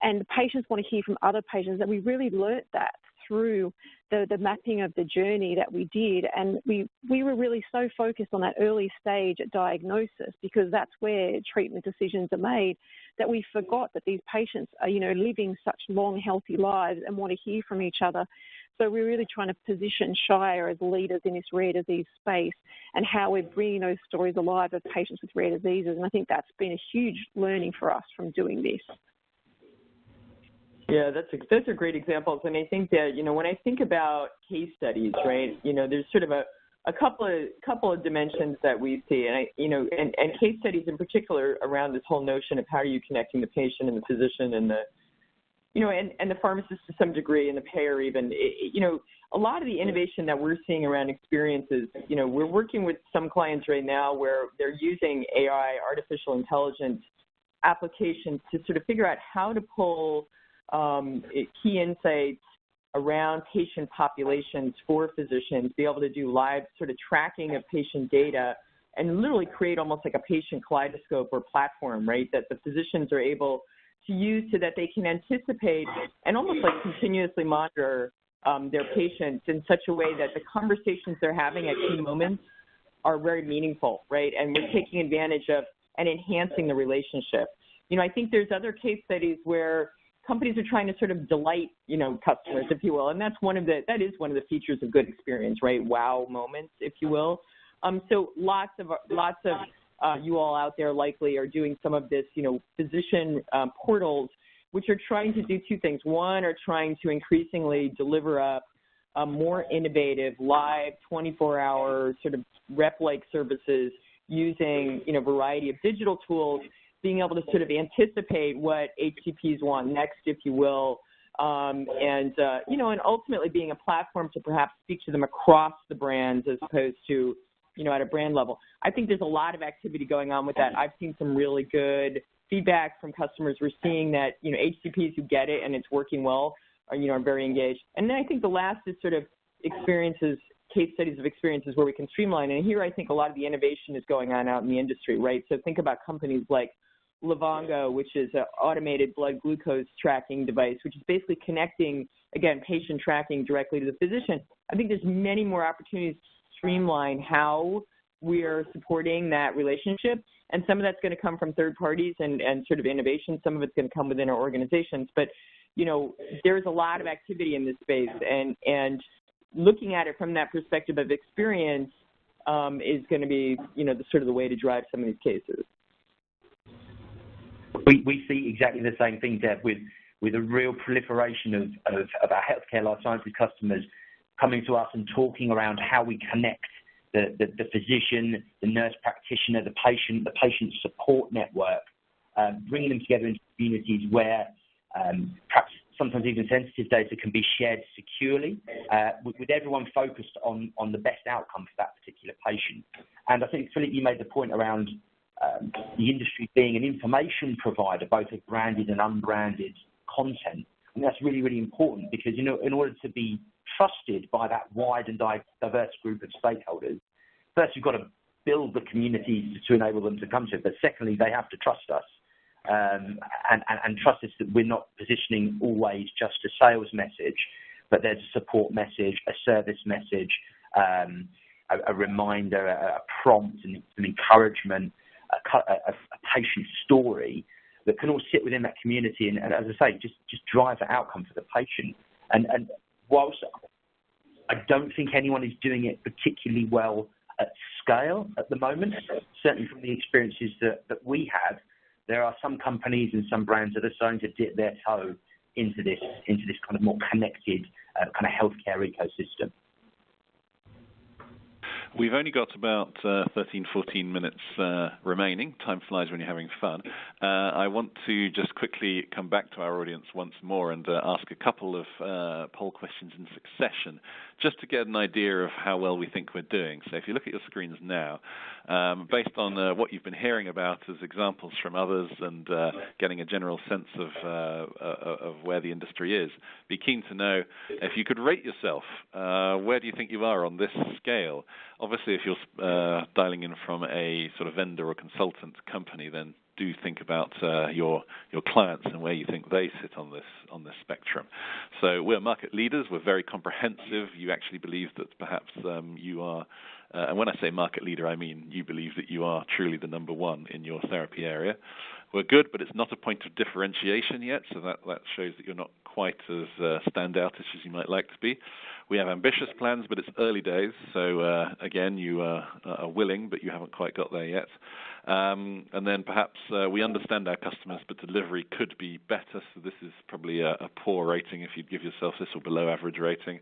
And patients want to hear from other patients, and we really learnt that through the mapping of the journey that we did. And we were really so focused on that early stage at diagnosis, because that's where treatment decisions are made, that we forgot that these patients are, living such long, healthy lives and want to hear from each other. So we're really trying to position Shire as leaders in this rare disease space, and how we're bringing those stories alive of patients with rare diseases. And I think that's been a huge learning for us from doing this. Yeah, those are great examples. And I think that, when I think about case studies, right, there's sort of a couple of dimensions that we see, and case studies in particular around this whole notion of how are you connecting the patient and the physician and the, and the pharmacist to some degree, and the payer even. A lot of the innovation that we're seeing around experiences, we're working with some clients right now where they're using AI, artificial intelligence applications, to sort of figure out how to pull key insights around patient populations for physicians, be able to do live sort of tracking of patient data, and literally create almost like a patient kaleidoscope or platform, right, that the physicians are able to use so that they can anticipate and almost like continuously monitor their patients in such a way that the conversations they're having at key moments are very meaningful, right, and we're taking advantage of and enhancing the relationship. I think there's other case studies where companies are trying to sort of delight, customers, if you will, and that is one of the features of good experience, right? Wow moments, if you will. So lots of you all out there likely are doing some of this, physician portals, which are trying to do two things. One, are trying to increasingly deliver up more innovative, live, 24-hour sort of rep-like services using, a variety of digital tools, being able to sort of anticipate what HCPs want next, if you will, and ultimately being a platform to perhaps speak to them across the brands as opposed to, at a brand level. I think there's a lot of activity going on with that. I've seen some really good feedback from customers. We're seeing that, HCPs who get it and it's working well are very engaged. And then I think the last is sort of experiences, case studies of experiences where we can streamline. And here I think a lot of the innovation is going on out in the industry, right? So think about companies like Livongo, which is an automated blood glucose tracking device, which is basically connecting, again, patient tracking directly to the physician. I think there's many more opportunities to streamline how we're supporting that relationship. And some of that's going to come from third parties and sort of innovation. Some of it's going to come within our organizations. But, there's a lot of activity in this space. And looking at it from that perspective of experience is going to be, the sort of the way to drive some of these cases. We see exactly the same thing, Deb, with with a real proliferation of our healthcare life sciences customers coming to us and talking around how we connect the physician, the nurse practitioner, the patient support network, bringing them together into communities where perhaps sometimes even sensitive data can be shared securely, with everyone focused on the best outcome for that particular patient. And I think, Philip, you made the point around the industry being an information provider, both of branded and unbranded content. And that's really, really important because, in order to be trusted by that wide and diverse group of stakeholders, first you've got to build the communities to enable them to come to it. But secondly, they have to trust us. And trust us that we're not positioning always just a sales message, but there's a support message, a service message, a reminder, a prompt, and some encouragement, a patient story that can all sit within that community and as I say, just drive the outcome for the patient. And whilst I don't think anyone is doing it particularly well at scale at the moment, certainly from the experiences that we have, there are some companies and some brands that are starting to dip their toe into this kind of more connected kind of healthcare ecosystem. We've only got about 13, 14 minutes remaining. Time flies when you're having fun. I want to just quickly come back to our audience once more and ask a couple of poll questions in succession, just to get an idea of how well we think we're doing. So if you look at your screens now, based on what you've been hearing about as examples from others and getting a general sense of where the industry is, be keen to know if you could rate yourself. Where do you think you are on this scale? Obviously, if you're dialing in from a sort of vendor or consultant company, then do think about your clients and where you think they sit on this spectrum. So we're market leaders. We're very comprehensive. You actually believe that perhaps you are, and when I say market leader, I mean you believe that you are truly the number one in your therapy area. We're good, but it's not a point of differentiation yet, so that shows that you're not quite as standoutish as you might like to be. We have ambitious plans, but it's early days, so again, you are willing, but you haven't quite got there yet. And then perhaps we understand our customers, but delivery could be better, so this is probably a poor rating if you'd give yourself this, or below average rating.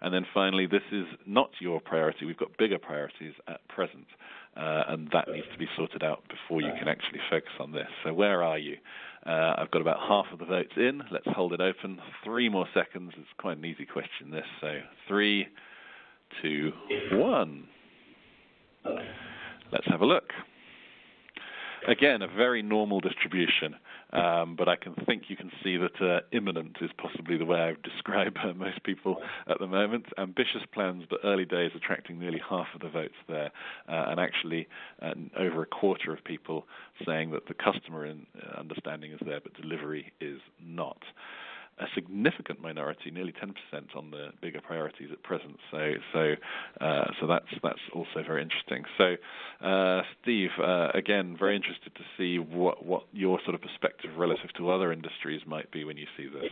And then finally, this is not your priority. We've got bigger priorities at present, and that needs to be sorted out before you can actually focus on this. So where are you? I've got about half of the votes in. Let's hold it open. 3 more seconds. It's quite an easy question, this. So 3, 2, 1. Let's have a look. Again, a very normal distribution, but I think you can see that imminent is possibly the way I would describe most people at the moment. Ambitious plans, but early days, attracting nearly half of the votes there, and actually over a quarter of people saying that the customer understanding is there, but delivery is not. A significant minority, nearly 10%, on the bigger priorities at present. So that's also very interesting. So, Steve, again, very interested to see what your sort of perspective relative to other industries might be when you see this.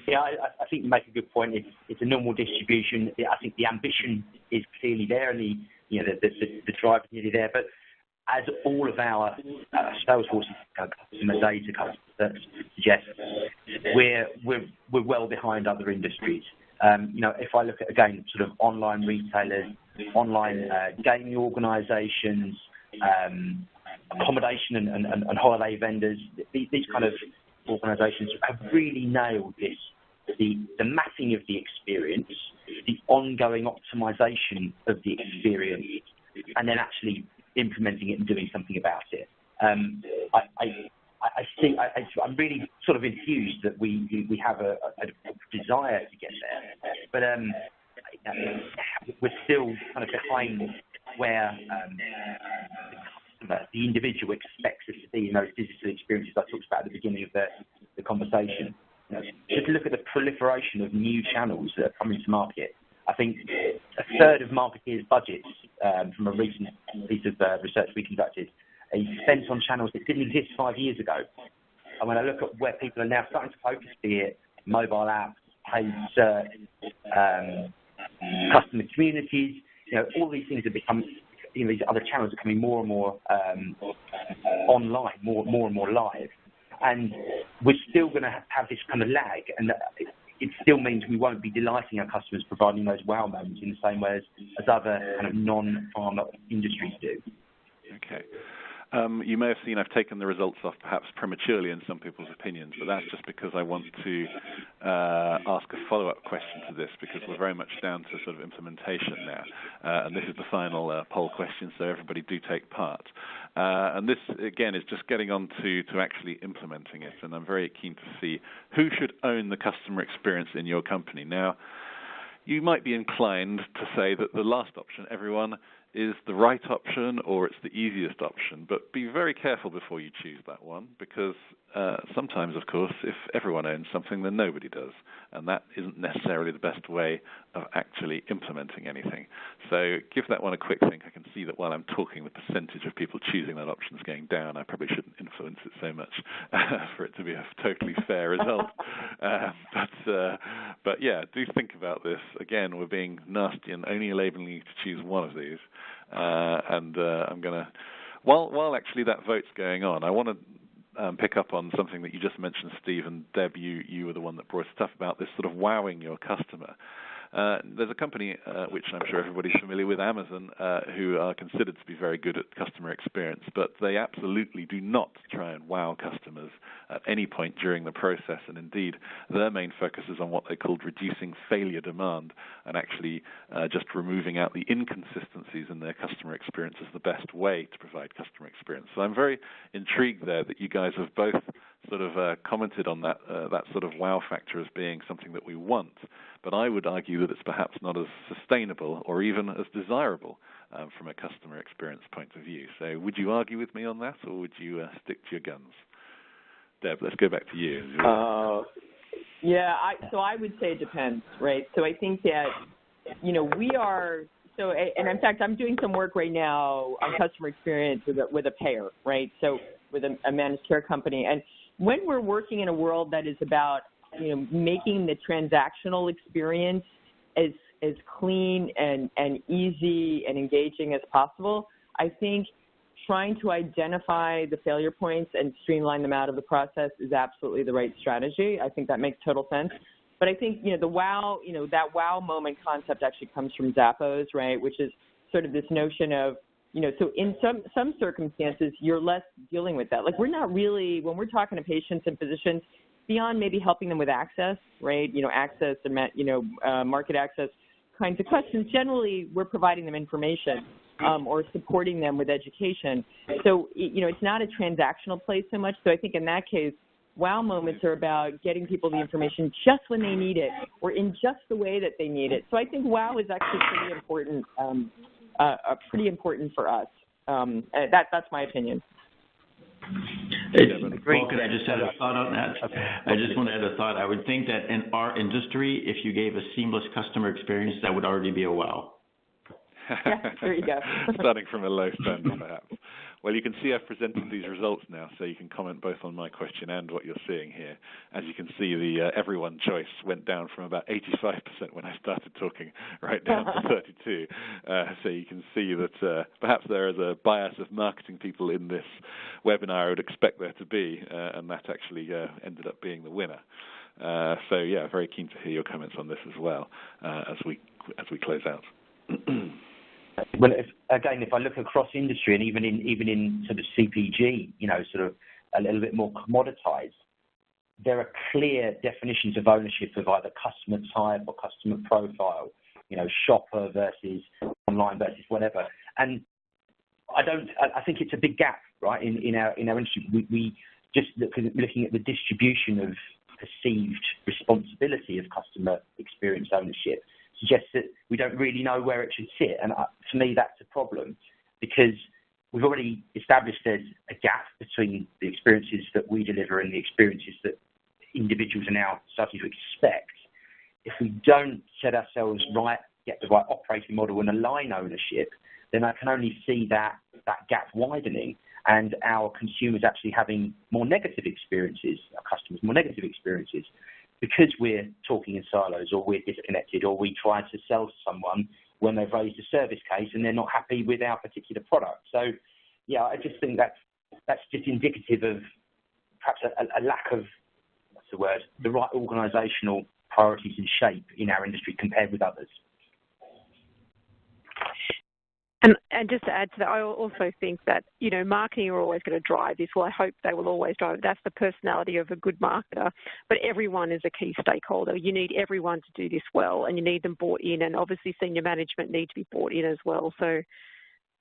Yeah, I think you make a good point. It's a normal distribution. I think the ambition is clearly there, and the drive is nearly there. But as all of our sales forces, customer data suggests, we're well behind other industries. If I look at, again, sort of online retailers, online gaming organisations, accommodation and holiday vendors, these kind of organisations have really nailed this. The mapping of the experience, the ongoing optimisation of the experience, and then actually implementing it and doing something about it. I think I'm really sort of enthused that we have a desire to get there, but we're still kind of behind where the individual expects us to be in those digital experiences I talked about at the beginning of the conversation. Just look at the proliferation of new channels that are coming to market. I think a third of marketeers' budgets, from a recent piece of research we conducted, is spent on channels that didn't exist 5 years ago. And when I look at where people are now starting to focus, be it mobile apps, paid search, customer communities, all these things have become, these other channels are becoming more and more online, more and more live. and we're still going to have this kind of lag, and it still means we won't be delighting our customers, providing those wow moments in the same way as other kind of non-pharma industries do. Okay. You may have seen I've taken the results off perhaps prematurely in some people's opinions, but that's just because I want to ask a follow-up question to this, because we're very much down to sort of implementation now. And this is the final poll question, so everybody do take part. And this, again, is just getting on to actually implementing it, and I'm very keen to see who should own the customer experience in your company. Now, you might be inclined to say that the last option, everyone, is the right option or it's the easiest option, but be very careful before you choose that one, because sometimes, of course, if everyone owns something, then nobody does, and that isn't necessarily the best way of actually implementing anything. So give that one a quick think. I can see that while I'm talking, the percentage of people choosing that option is going down. I probably shouldn't influence it so much for it to be a totally fair result. But yeah, do think about this. Again, we're being nasty and only enabling you to choose one of these. I'm going to, while actually that vote's going on, I want to pick up on something that you just mentioned, Steve, and Deb, you were the one that brought stuff about this sort of wowing your customer. There's a company, which I'm sure everybody's familiar with, Amazon, who are considered to be very good at customer experience, but they absolutely do not try and wow customers at any point during the process, and indeed their main focus is on what they called reducing failure demand, and actually just removing out the inconsistencies in their customer experience is the best way to provide customer experience. So I'm very intrigued there that you guys have both sort of commented on that sort of wow factor as being something that we want, but I would argue that it's perhaps not as sustainable or even as desirable from a customer experience point of view. So would you argue with me on that, or would you stick to your guns? Deb, let's go back to you. Yeah, so I would say it depends, right? So I think that, we are, and in fact, I'm doing some work right now on customer experience with a payer, right? So with a managed care company. And when we're working in a world that is about, making the transactional experience as clean and easy and engaging as possible, I think trying to identify the failure points and streamline them out of the process is absolutely the right strategy. I think that makes total sense. But I think, the wow, that wow moment concept actually comes from Zappos, right, which is sort of this notion of, so in some circumstances, you're less dealing with that. Like, we're not really, when we're talking to patients and physicians, beyond maybe helping them with access, right, access and, market access kinds of questions, generally we're providing them information or supporting them with education. So, it's not a transactional place so much. So I think in that case, wow moments are about getting people the information just when they need it or in just the way that they need it. So I think wow is actually pretty important for us. That's my opinion. Paul, can I just add a thought on that? Okay. I just want to add a thought. I would think that in our industry, if you gave a seamless customer experience, that would already be a wow. Yeah, there you go. Starting from a low standard, perhaps. Well, you can see I've presented these results now, so you can comment both on my question and what you're seeing here. As you can see, the everyone choice went down from about 85% when I started talking right down to 32. So you can see that perhaps there is a bias of marketing people in this webinar I would expect there to be, and that actually ended up being the winner. So yeah, very keen to hear your comments on this as well as we close out. Well, if I look across industry and even in sort of CPG, sort of a little bit more commoditized, there are clear definitions of ownership of either customer type or customer profile, shopper versus online versus whatever. And I think it's a big gap, right, in our industry. We just looking at the distribution of perceived responsibility of customer experience ownership suggests that we don't really know where it should sit. And to me, that's a problem, because we've already established there's a gap between the experiences that we deliver and the experiences that individuals are now starting to expect. If we don't set ourselves right, get the right operating model and align ownership, then I can only see that gap widening and our consumers actually having more negative experiences, our customers more negative experiences, because we're talking in silos or we're disconnected or we try to sell to someone when they've raised a service case and they're not happy with our particular product. So, yeah, I just think that's just indicative of perhaps a lack of, what's the word, the right organisational priorities and shape in our industry compared with others. And just to add to that, I also think that, marketing are always going to drive this. Well, I hope they will always drive it. That's the personality of a good marketer. But everyone is a key stakeholder. You need everyone to do this well, and you need them bought in. And obviously senior management need to be bought in as well. So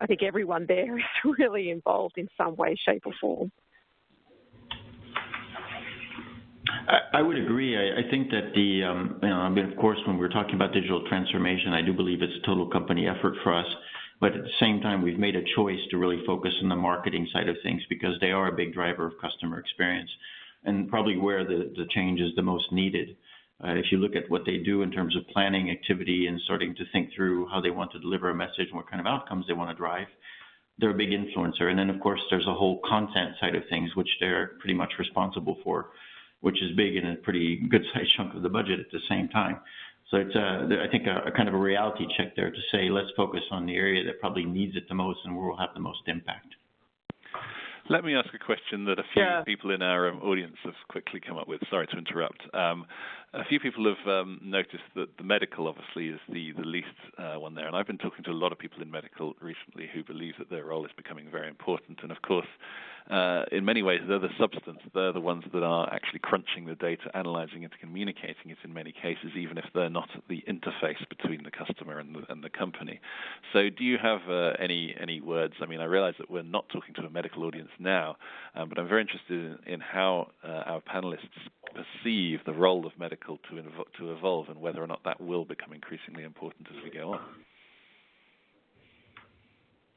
I think everyone there is really involved in some way, shape or form. I would agree. I think that of course, when we're talking about digital transformation, I do believe it's a total company effort for us. But at the same time, we've made a choice to really focus on the marketing side of things because they are a big driver of customer experience and probably where the change is the most needed. If you look at what they do in terms of planning activity and starting to think through how they want to deliver a message and what kind of outcomes they want to drive, they're a big influencer. And then, of course, there's a whole content side of things, which they're pretty much responsible for, which is big and a pretty good-sized chunk of the budget at the same time. So it's, I think, a kind of a reality check there to say, let's focus on the area that probably needs it the most and where we'll have the most impact. Let me ask a question that a few people in our audience have quickly come up with. Sorry to interrupt. A few people have noticed that the medical, obviously, is the least one there. And I've been talking to a lot of people in medical recently who believe that their role is becoming very important. And, of course, in many ways, they're the substance. They're the ones that are actually crunching the data, analyzing it, communicating it in many cases, even if they're not at the interface between the customer and the company. So do you have any words? I mean, I realize that we're not talking to a medical audience now, but I'm very interested in how our panelists perceive the role of medical to evolve and whether or not that will become increasingly important as we go on.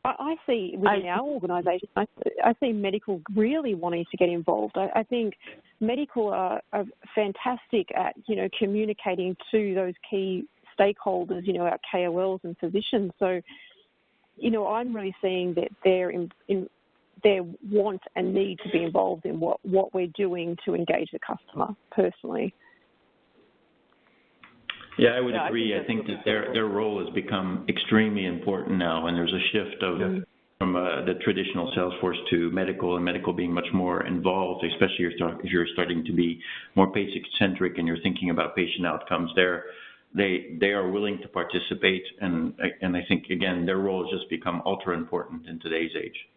I see within our organisation, I see medical really wanting to get involved. I think medical are fantastic at, communicating to those key stakeholders, our KOLs and physicians. So, I'm really seeing that their want and need to be involved in what we're doing to engage the customer personally. Yeah, I would agree. I think that their role has become extremely important now, and there's a shift from the traditional sales force to medical, and medical being much more involved, especially if you're starting to be more patient-centric and you're thinking about patient outcomes. They are willing to participate, and I think, again, their role has just become ultra important in today's age.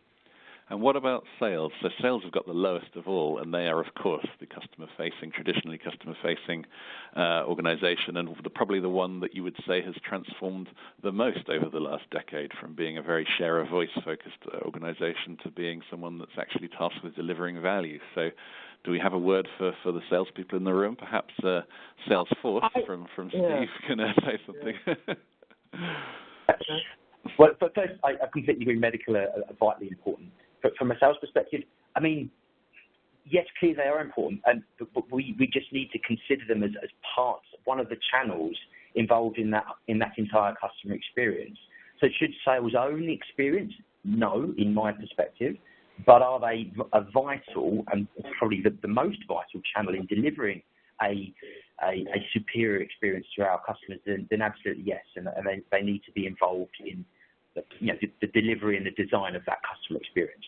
And what about sales? So sales have got the lowest of all, and they are, of course, the traditionally customer-facing organization, and probably the one that you would say has transformed the most over the last decade, from being a very share-of-voice-focused organization to being someone that's actually tasked with delivering value. So do we have a word for the salespeople in the room? Perhaps Salesforce from Steve can say something. Well, but first, I completely agree. Medical are vitally important. But from a sales perspective, I mean, yes, clearly they are important, but we just need to consider them as parts, one of the channels involved in that entire customer experience. So should sales own the experience? No, in my perspective. But are they a vital and probably the most vital channel in delivering a superior experience to our customers? Then absolutely yes, and they need to be involved in the delivery and the design of that customer experience.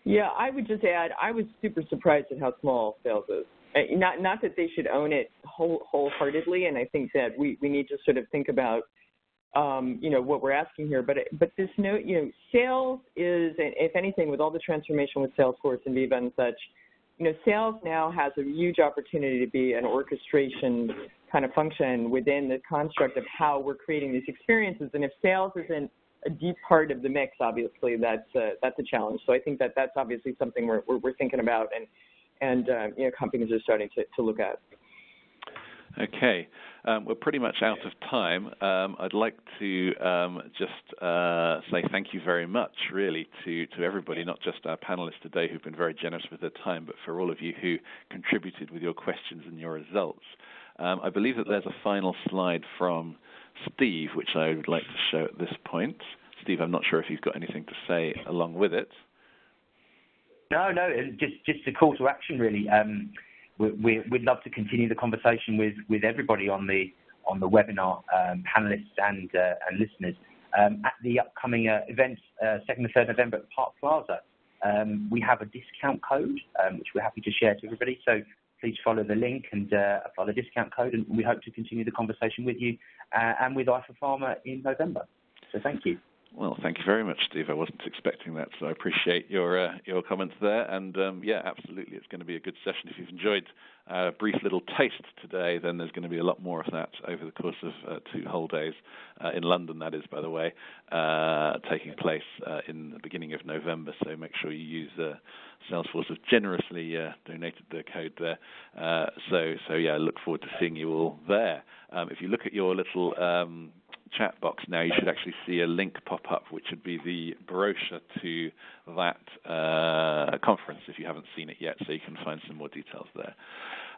Yeah, I would just add, I was super surprised at how small sales is. Not that they should own it wholeheartedly, and I think that we need to sort of think about, what we're asking here. But this note, sales is, if anything, with all the transformation with Salesforce and Viva and such, sales now has a huge opportunity to be an orchestration kind of function within the construct of how we're creating these experiences. And if sales isn't a deep part of the mix, obviously that's a challenge. So I think that's obviously something we're thinking about, and companies are starting to look at. Okay, we're pretty much out of time. I'd like to just say thank you very much, really, to everybody, not just our panelists today who've been very generous with their time, but for all of you who contributed with your questions and your results. I believe that there's a final slide from Steve, which I would like to show at this point. Steve, I'm not sure if you've got anything to say along with it. No, just a call to action, really. We'd love to continue the conversation with everybody on the webinar, panelists and listeners, at the upcoming events, 2nd and 3rd November at Park Plaza. we have a discount code, which we're happy to share to everybody. So please follow the link and apply the discount code, and we hope to continue the conversation with you and with eyeforpharma in November. So thank you. Well, thank you very much, Steve. I wasn't expecting that, so I appreciate your comments there. And yeah, absolutely, it's going to be a good session. If you've enjoyed a brief little taste today, then there's going to be a lot more of that over the course of 2 whole days in London. That is, by the way, taking place in the beginning of November. So make sure you use Salesforce have generously donated the code there. So yeah, I look forward to seeing you all there. If you look at your little chat box now, you should actually see a link pop up, which would be the brochure to that conference if you haven't seen it yet, so you can find some more details there.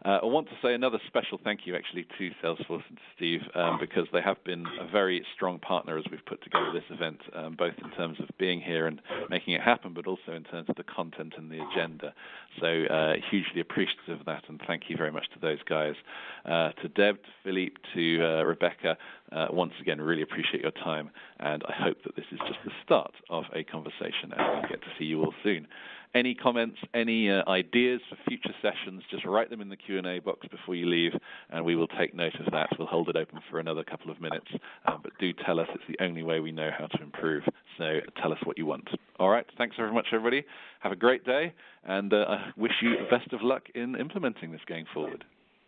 I want to say another special thank you actually to Salesforce and to Steve because they have been a very strong partner as we've put together this event, both in terms of being here and making it happen, but also in terms of the content and the agenda. So hugely appreciative of that, and thank you very much to those guys. To Deb, to Philippe, to Rebecca, once again, really appreciate your time, and I hope that this is just the start of a conversation and we get to see you all soon. Any comments, any ideas for future sessions, just write them in the Q&A box before you leave, and we will take note of that. We'll hold it open for another couple of minutes, but do tell us. It's the only way we know how to improve, so tell us what you want. All right, thanks very much, everybody. Have a great day, and I wish you the best of luck in implementing this going forward.